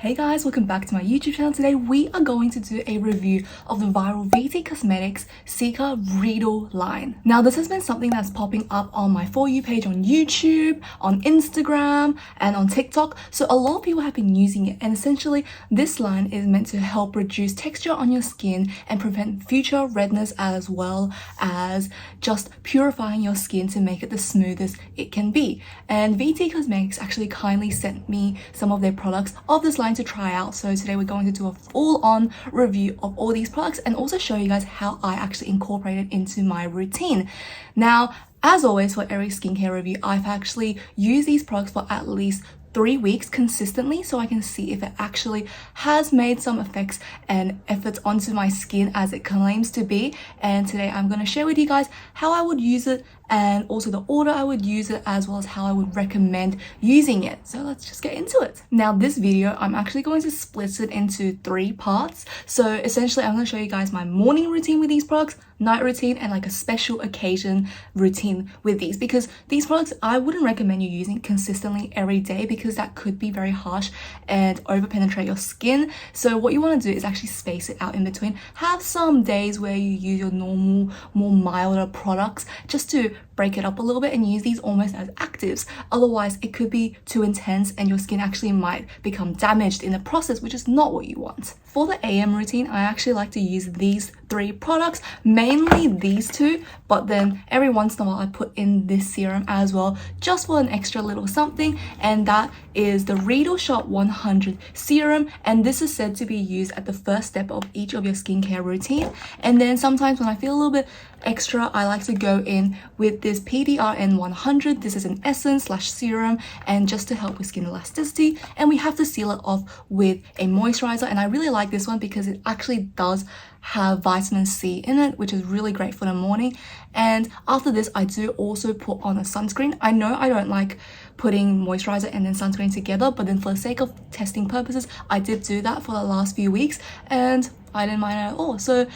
Hey guys, welcome back to my YouTube channel. Today we are going to do a review of the viral VT Cosmetics Cica Reeddle line. Now this has been something that's popping up on my For You page on YouTube, on Instagram and on TikTok. So a lot of people have been using it, and essentially this line is meant to help reduce texture on your skin and prevent future redness, as well as just purifying your skin to make it the smoothest it can be. And VT Cosmetics actually kindly sent me some of their products of this line to try out. So today we're going to do a full-on review of all these products and also show you guys how I actually incorporate it into my routine. Now, as always, for every skincare review, I've actually used these products for at least 3 weeks consistently, so I can see if it actually has made some effects and efforts onto my skin as it claims to be. And today I'm going to share with you guys how I would use it and also the order I would use it, as well as how I would recommend using it. So let's just get into it. Now this video, I'm actually going to split it into 3 parts. So essentially I'm going to show you guys my morning routine with these products, night routine, and like a special occasion routine with these, because these products I wouldn't recommend you using consistently every day because that could be very harsh and over penetrate your skin. So what you want to do is actually space it out in between. Have some days where you use your normal, more milder products just to break it up a little bit and use these almost as actives. Otherwise it could be too intense and your skin actually might become damaged in the process, which is not what you want. For the AM routine, I actually like to use these 3 products, mainly these 2, but then every once in a while I put in this serum as well, just for an extra little something, and that is the Reeddle Shot 100 serum, and this is said to be used at the first step of each of your skincare routine. And then sometimes when I feel a little bit extra, I like to go in with this PDRN 100. This is an essence / serum, and just to help with skin elasticity, and we have to seal it off with a moisturizer. And I really like this one because it actually does have vitamin C in it, which is really great for the morning. And after this I do also put on a sunscreen. I know I don't like putting moisturizer and then sunscreen together, but then for the sake of testing purposes I did do that for the last few weeks and I didn't mind it at all. So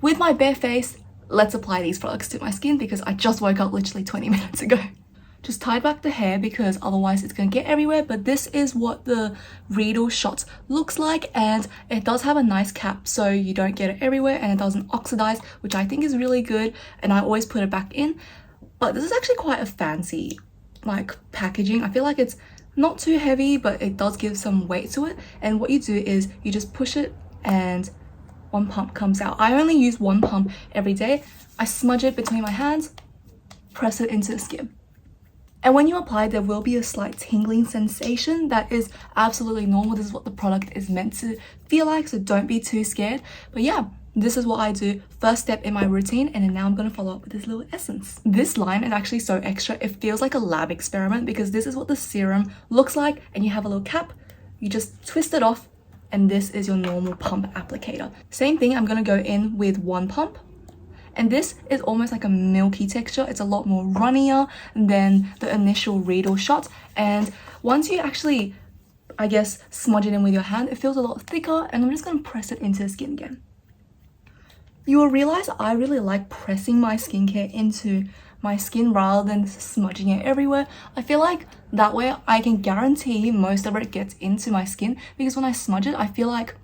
with my bare face, let's apply these products to my skin because I just woke up literally 20 minutes ago. Just tie back the hair because otherwise it's gonna get everywhere, but this is what the Reeddle Shot looks like, and it does have a nice cap so you don't get it everywhere and it doesn't oxidize, which I think is really good, and I always put it back in. But this is actually quite a fancy like packaging. I feel like it's not too heavy, but it does give some weight to it, and what you do is you just push it and 1 pump comes out. I only use 1 pump every day. I smudge it between my hands, press it into the skin. And when you apply, there will be a slight tingling sensation that is absolutely normal. This is what the product is meant to feel like, so don't be too scared. But yeah, this is what I do first step in my routine, and then now I'm going to follow up with this little essence. This line is actually so extra, it feels like a lab experiment because this is what the serum looks like, and you have a little cap, you just twist it off, and this is your normal pump applicator. Same thing, I'm going to go in with 1 pump. And this is almost like a milky texture. It's a lot more runnier than the initial Reeddle Shot. And once you actually, I guess, smudge it in with your hand, it feels a lot thicker. And I'm just going to press it into the skin again. You will realize I really like pressing my skincare into my skin rather than smudging it everywhere. I feel like that way I can guarantee most of it gets into my skin, because when I smudge it, I feel like,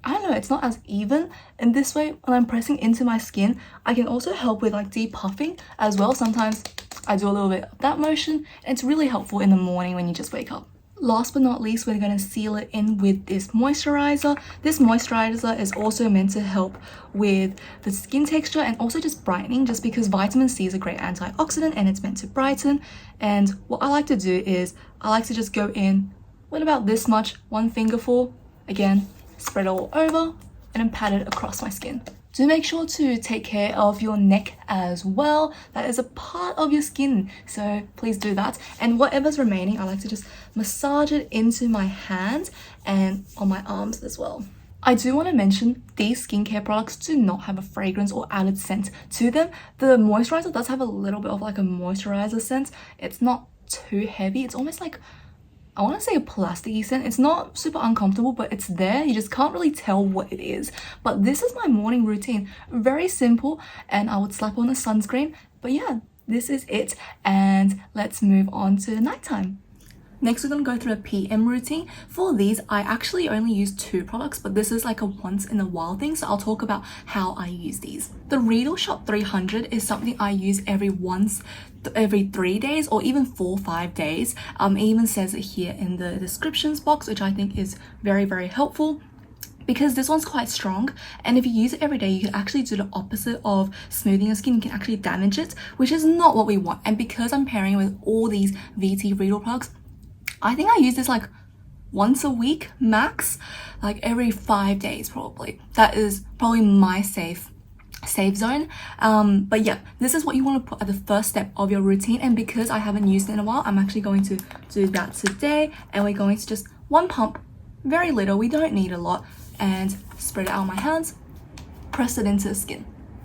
I don't know, it's not as even. And this way, when I'm pressing into my skin, I can also help with like depuffing as well. Sometimes I do a little bit of that motion, and it's really helpful in the morning when you just wake up. Last but not least, we're going to seal it in with this moisturizer. This moisturizer is also meant to help with the skin texture and also just brightening, just because vitamin C is a great antioxidant and it's meant to brighten. And what I like to do is I like to just go in with about this much, 1 fingerful, again, spread it all over and then pat it across my skin. Do make sure to take care of your neck as well. That is a part of your skin, so please do that. And whatever's remaining, I like to just massage it into my hands and on my arms as well. I do want to mention these skincare products do not have a fragrance or added scent to them. The moisturizer does have a little bit of like a moisturizer scent. It's not too heavy. It's almost like, I want to say, a plasticky scent. It's not super uncomfortable, but it's there. You just can't really tell what it is. But this is my morning routine. Very simple, and I would slap on a sunscreen. But yeah, this is it, and let's move on to nighttime. Next, we're going to go through a PM routine. For these, I actually only use 2 products, but this is like a once in a while thing, so I'll talk about how I use these. The Reeddle Shot 300 is something I use every 3 days or even 4-5 days. It even says it here in the descriptions box, which I think is very, very helpful, because this one's quite strong, and if you use it every day, you can actually do the opposite of smoothing your skin. You can actually damage it, which is not what we want. And because I'm pairing with all these VT Reedle products, I think I use this like once a week max, like every 5 days probably. That is probably my safe zone. But yeah, this is what you want to put at the first step of your routine, and because I haven't used it in a while, I'm actually going to do that today, and we're going to just one pump, very little, we don't need a lot, and spread it out on my hands, press it into the skin.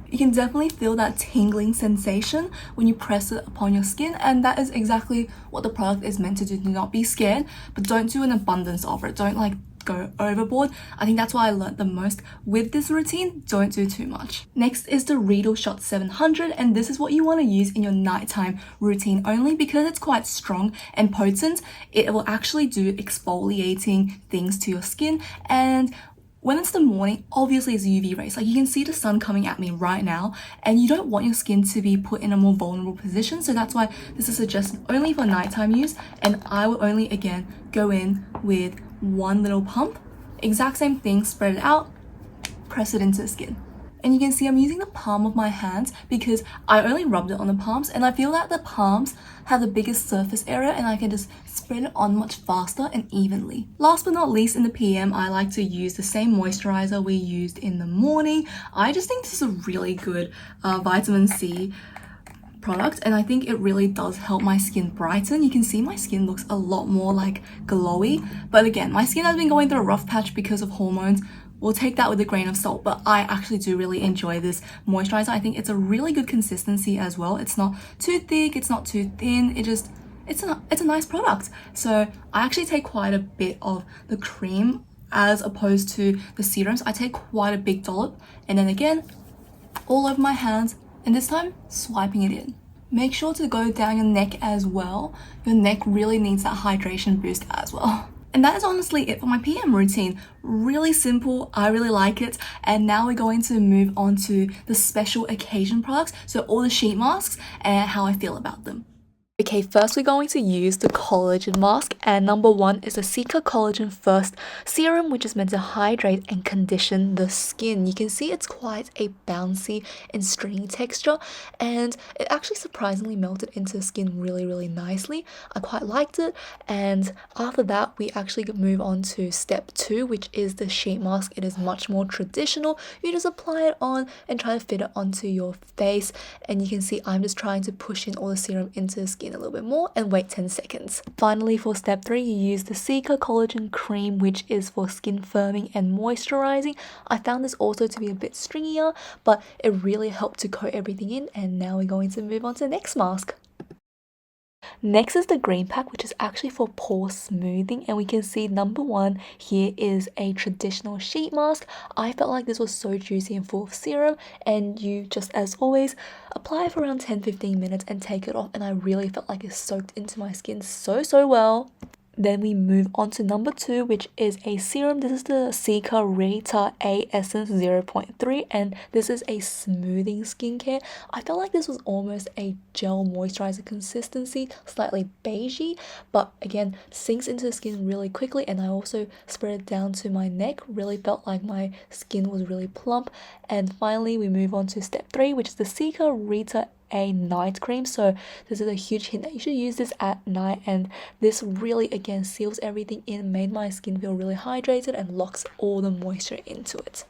You can definitely feel that tingling sensation when you press it upon your skin, and that is exactly what the product is meant to do. Do not be scared, but don't do an abundance of it. Don't like go overboard. I think that's what I learned the most with this routine. Don't do too much. Next is the Reeddle Shot 700, and this is what you want to use in your nighttime routine only, because it's quite strong and potent. It will actually do exfoliating things to your skin, and when it's the morning, obviously it's UV rays. Like, you can see the sun coming at me right now, and you don't want your skin to be put in a more vulnerable position. So that's why this is suggested only for nighttime use, and I will only, again, go in with one little pump. Exact same thing, spread it out, press it into the skin. And you can see I'm using the palm of my hands because I only rubbed it on the palms, and I feel that the palms have the biggest surface area, and I can just spread it on much faster and evenly. Last but not least, in the PM, I like to use the same moisturizer we used in the morning. I just think this is a really good vitamin C product, and I think it really does help my skin brighten. You can see my skin looks a lot more like glowy, but again, my skin has been going through a rough patch because of hormones. We'll take that with a grain of salt, but I actually do really enjoy this moisturizer. I think it's a really good consistency as well. It's not too thick, it's not too thin. It's a nice product. So I actually take quite a bit of the cream as opposed to the serums. I take quite a big dollop, and then again, all over my hands, and this time swiping it in. Make sure to go down your neck as well. Your neck really needs that hydration boost as well. And that is honestly it for my PM routine. Really simple, I really like it. And now we're going to move on to the special occasion products. So all the sheet masks and how I feel about them. Okay, first we're going to use the collagen mask, and number 1 is the Cica Collagen First Serum, which is meant to hydrate and condition the skin. You can see it's quite a bouncy and stringy texture, and it actually surprisingly melted into the skin really, really nicely. I quite liked it, and after that we actually move on to step 2, which is the sheet mask. It is much more traditional. You just apply it on and try to fit it onto your face, and you can see I'm just trying to push in all the serum into the skin a little bit more and wait 10 seconds. Finally, for step 3, you use the Cica Collagen Cream, which is for skin firming and moisturizing. I found this also to be a bit stringier, but it really helped to coat everything in, and now we're going to move on to the next mask. Next is the green pack, which is actually for pore smoothing, and we can see number 1 here is a traditional sheet mask. I felt like this was so juicy and full of serum, and you just, as always, apply it for around 10-15 minutes and take it off, and I really felt like it soaked into my skin so well. Then we move on to number 2, which is a serum. This is the Cica Rita A Essence 0.3, and this is a smoothing skincare. I felt like this was almost a gel moisturizer consistency, slightly beigey, but again, sinks into the skin really quickly, and I also spread it down to my neck. Really felt like my skin was really plump. And finally, we move on to step 3, which is the Cica Rita A night cream. So this is a huge hint that you should use this at night, and this really again seals everything in, made my skin feel really hydrated and locks all the moisture into it.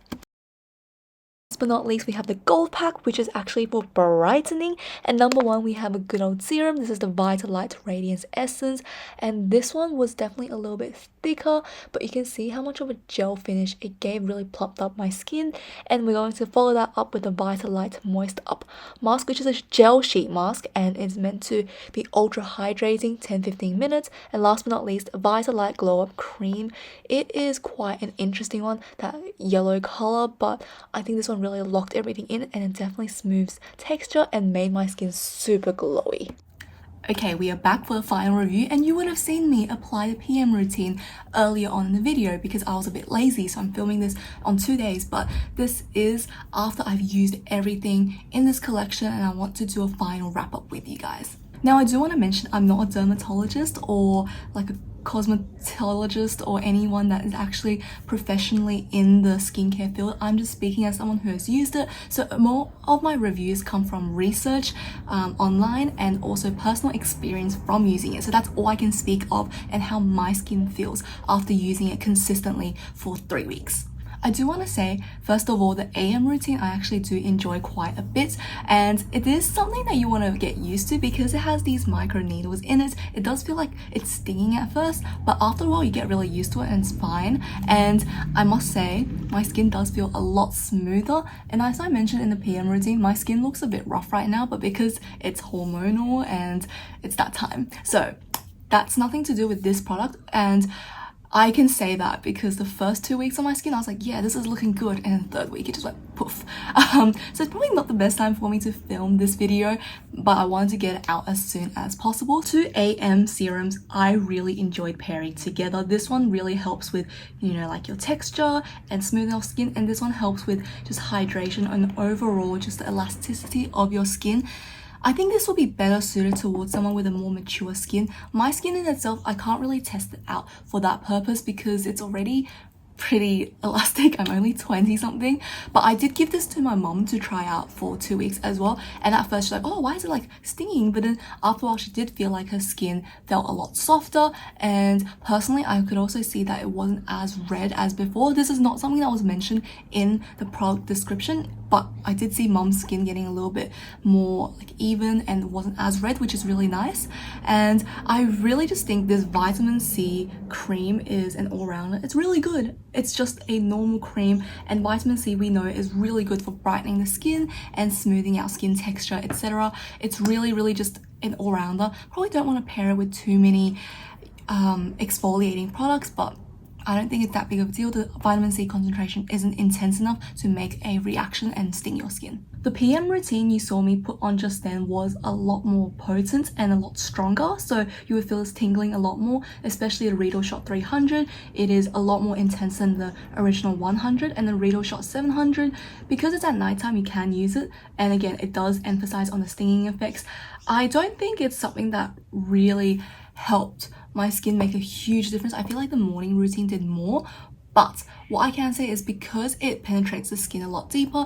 Last but not least, we have the gold pack, which is actually for brightening, and number 1 we have a good old serum. This is the Vitalite Radiance Essence, and this one was definitely a little bit thicker, but you can see how much of a gel finish it gave, really plumped up my skin. And we're going to follow that up with the Vitalite Moist Up mask, which is a gel sheet mask, and it's meant to be ultra hydrating, 10-15 minutes. And last but not least, Vitalite Glow Up Cream. It is quite an interesting one, that yellow color, but I think this one really locked everything in, and it definitely smooths texture and made my skin super glowy. Okay, we are back for the final review, and you would have seen me apply the PM routine earlier on in the video because I was a bit lazy, so I'm filming this on 2 days, but this is after I've used everything in this collection and I want to do a final wrap up with you guys. Now, I do want to mention I'm not a dermatologist or like a cosmetologist or anyone that is actually professionally in the skincare field. I'm just speaking as someone who has used it, so more of my reviews come from research online and also personal experience from using it. So that's all I can speak of and how my skin feels after using it consistently for 3 weeks. I do want to say, first of all, the AM routine I actually do enjoy quite a bit, and it is something that you want to get used to because it has these micro needles in it. It does feel like it's stinging at first, but after a while you get really used to it and it's fine. And I must say, my skin does feel a lot smoother, and as I mentioned in the PM routine, my skin looks a bit rough right now, but because it's hormonal and it's that time. So that's nothing to do with this product, and I can say that because the first 2 weeks on my skin I was like, yeah, this is looking good, and then the third week it just went poof. So it's probably not the best time for me to film this video, but I wanted to get it out as soon as possible. 2 AM serums I really enjoyed pairing together. This one really helps with, you know, like your texture and smoothing of skin, and this one helps with just hydration and overall just the elasticity of your skin. I think this will be better suited towards someone with a more mature skin. My skin in itself, I can't really test it out for that purpose because it's already pretty elastic. I'm only 20 something, but I did give this to my mom to try out for 2 weeks as well, and at first she's like, oh, why is it like stinging? But then after a while she did feel like her skin felt a lot softer, and personally I could also see that it wasn't as red as before. This is not something that was mentioned in the product description, but I did see mom's skin getting a little bit more like even and wasn't as red, which is really nice. And I really just think this vitamin C cream is an all-rounder. It's really good. It's just a normal cream, and vitamin C we know is really good for brightening the skin and smoothing out skin texture, etc. It's really just an all-rounder. Probably don't want to pair it with too many exfoliating products, but I don't think it's that big of a deal. The vitamin C concentration isn't intense enough to make a reaction and sting your skin. The PM routine you saw me put on just then was a lot more potent and a lot stronger, so you would feel this tingling a lot more, especially the Reeddle Shot 300. It is a lot more intense than the original 100 and the Reeddle Shot 700. Because it's at nighttime, you can use it, and again, it does emphasize on the stinging effects. I don't think it's something that really helped my skin make a huge difference. I feel like the morning routine did more, but what I can say is because it penetrates the skin a lot deeper,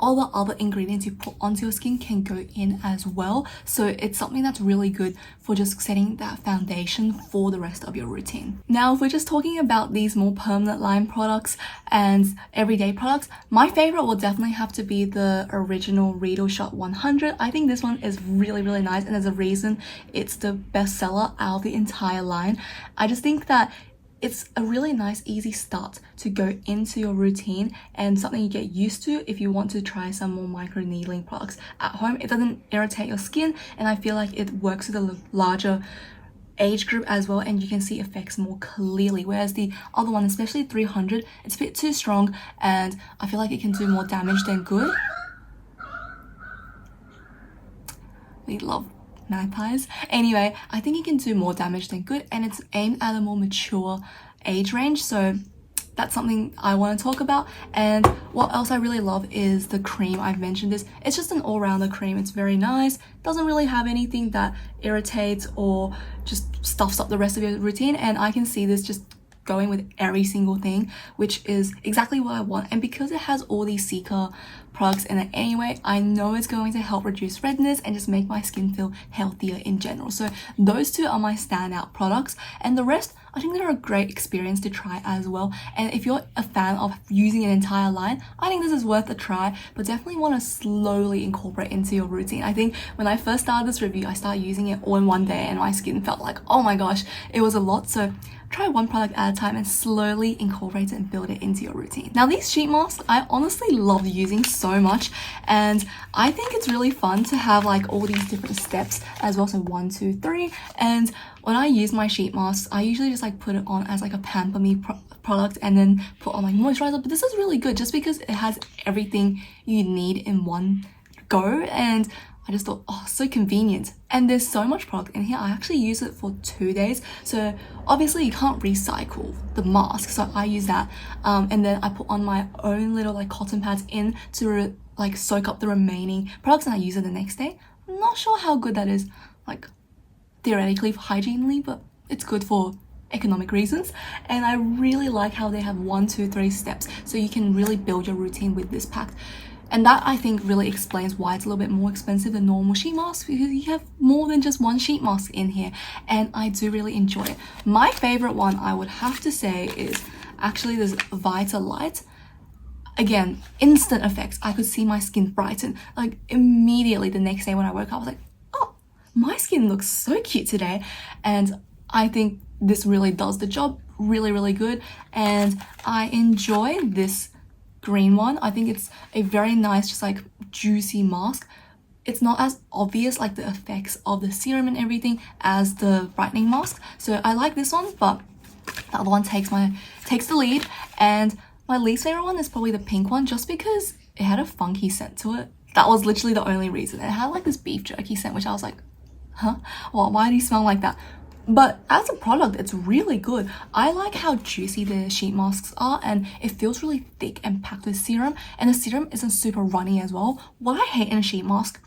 all the other ingredients you put onto your skin can go in as well. So it's something that's really good for just setting that foundation for the rest of your routine. Now, if we're just talking about these more permanent line products and everyday products, my favorite will definitely have to be the original Reeddle Shot 100. I think this one is really nice, and there's a reason it's the best seller out of the entire line. I just think that it's a really nice, easy start to go into your routine and something you get used to if you want to try some more micro needling products at home. It doesn't irritate your skin, and I feel like it works with a larger age group as well, and you can see effects more clearly, whereas the other one, especially 300, it's a bit too strong and I feel like it can do more damage than good. We love magpies. Anyway, I think it can do more damage than good, and it's aimed at a more mature age range, so that's something I want to talk about. And what else I really love is the cream. I've mentioned this. It's just an all-rounder cream. It's very nice. Doesn't really have anything that irritates or just stuffs up the rest of your routine, and I can see this just going with every single thing, which is exactly what I want. And because it has all these Cica products in it anyway, I know it's going to help reduce redness and just make my skin feel healthier in general. So those two are my standout products, and the rest, I think they're a great experience to try as well. And if you're a fan of using an entire line, I think this is worth a try, but definitely want to slowly incorporate into your routine. I think when I first started this review, I started using it all in one day and my skin felt like, oh my gosh, it was a lot. So try one product at a time and slowly incorporate it and build it into your routine. Now, these sheet masks, I honestly love using so much, and I think it's really fun to have like all these different steps as well. So 1, 2, 3. And when I use my sheet masks, I usually just like put it on as like a Pamper Me product and then put on like moisturizer. But this is really good just because it has everything you need in one go, and I just thought, oh, so convenient. And there's so much product in here. I actually use it for 2 days. So obviously you can't recycle the mask. So I use that. And then I put on my own little like cotton pads in to like soak up the remaining products, and I use it the next day. I'm not sure how good that is, like theoretically, hygienely, but it's good for economic reasons. And I really like how they have 1, 2, 3 steps. So you can really build your routine with this pack. And that, I think, really explains why it's a little bit more expensive than normal sheet masks, because you have more than just one sheet mask in here, and I do really enjoy it. My favorite one, I would have to say, is actually this Vita Light. Again, instant effects. I could see my skin brighten. Like immediately the next day when I woke up, I was like, oh, my skin looks so cute today. And I think this really does the job really, really good. And I enjoy this green one. I think it's a very nice, just like juicy mask. It's not as obvious, like the effects of the serum and everything, as the brightening mask. So I like this one, but the other one takes the lead. And my least favorite one is probably the pink one, just because it had a funky scent to it. That was literally the only reason. It had like this beef jerky scent, which I was like, huh? Well, why do you smell like that? But as a product, it's really good. I like how juicy the sheet masks are, and it feels really thick and packed with serum, and the serum isn't super runny as well. What I hate in a sheet mask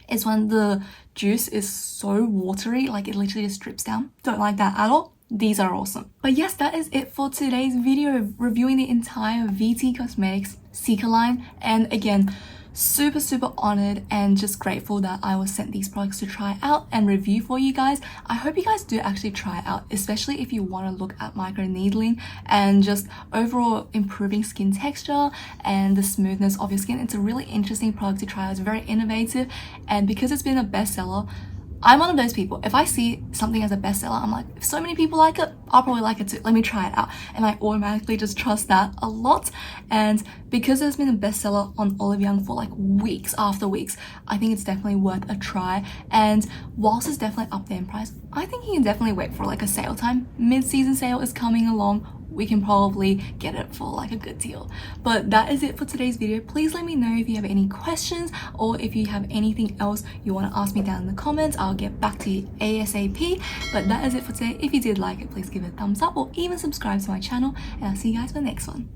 is when the juice is so watery, like it literally just drips down. Don't like that at all. These are awesome. But yes, that is it for today's video, reviewing the entire VT Cosmetics Cica line. And again, super honored and just grateful that I was sent these products to try out and review for you guys. I hope you guys do actually try it out, especially if you want to look at micro needling and just overall improving skin texture and the smoothness of your skin. It's a really interesting product to try out. It's very innovative, and because it's been a bestseller, I'm one of those people, if I see something as a bestseller, I'm like, if so many people like it, I'll probably like it too. Let me try it out. And I automatically just trust that a lot. And because it's been a bestseller on Olive Young for like weeks after weeks, I think it's definitely worth a try. And whilst it's definitely up there in price, I think you can definitely wait for like a sale time. Mid-season sale is coming along. We can probably get it for like a good deal. But that is it for today's video. Please let me know if you have any questions, or if you have anything else you want to ask me down in the comments. I'll get back to you ASAP. But that is it for today. If you did like it, please give it a thumbs up or even subscribe to my channel, and I'll see you guys for the next one.